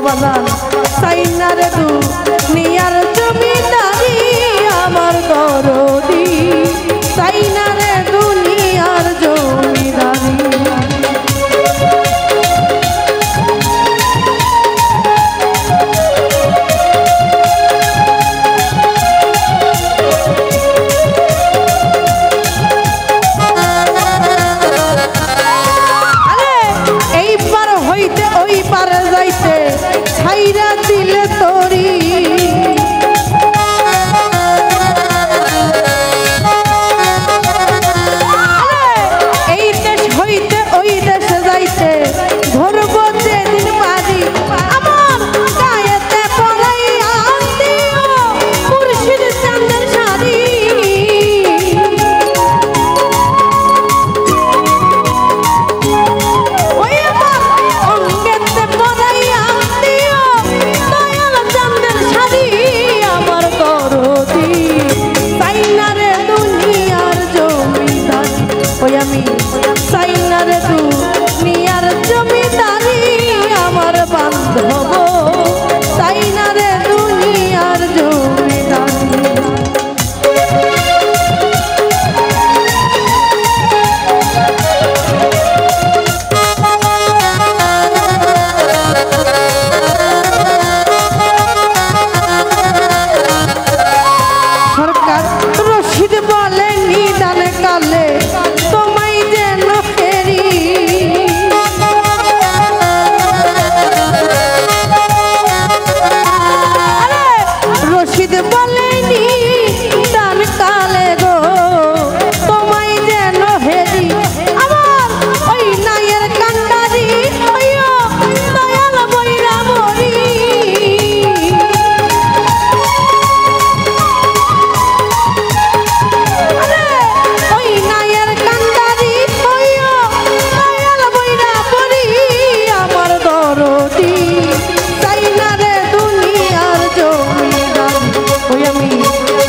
বাজান চাইনা রে দুনিয়ার জমিদারি আমার দরদি চাইনা রে দুনিয়ার জমিদারি ছাইরা দিলে তোরি এই দেশ হইতে ওই দেশে যাইতে ধরব যেদিন বাড়ি আমার গায়েতে পরাইয়া দিও মুর্শিদ চাঁদের শাড়ি ওই আমার অঙ্গেতে পরাইয়া আমি চাইনা রে দুনিয়ার জমিদারি আমার বান্ধব চাইনা রে দুনিয়ার জমিদারি সরকার রশিদ বলে নিদান কালে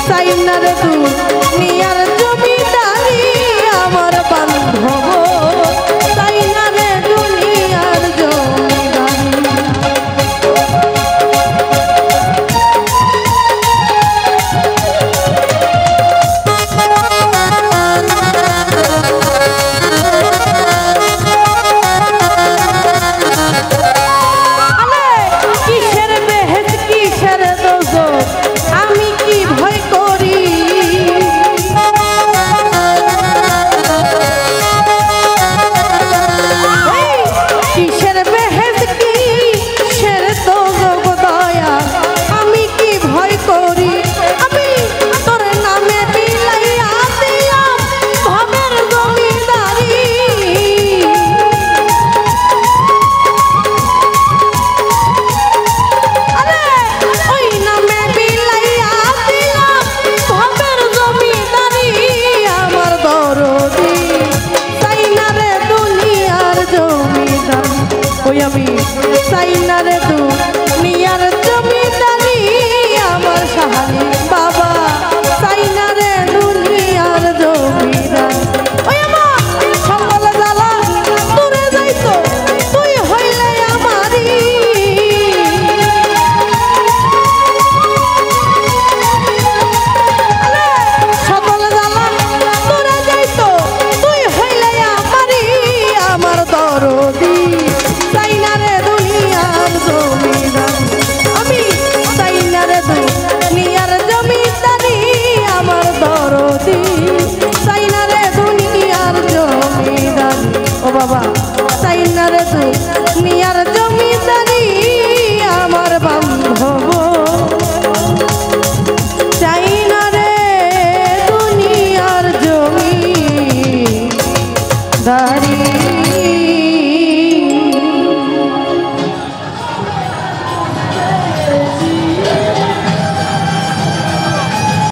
চাইনা রে দুনিয়ার জমিদারি আমার বান্ধব চাইনা রে দুনিয়ার জমিদারি কিসের বেহেশ কিসের দোজখ আমি কি ভয় করি কিসের বেহেশ কিসের দোজখ দয়া আমি কি ভয় করি আমি তোর নামে বিলাইয়া দিলাম ভবের জমিদারি ওই নামে বিলাইয়া দিলাম ভবের জমিদারি আমার দরদি চাইনা রে দুনিয়ার জমিদারি ওই আমি চাইনা রে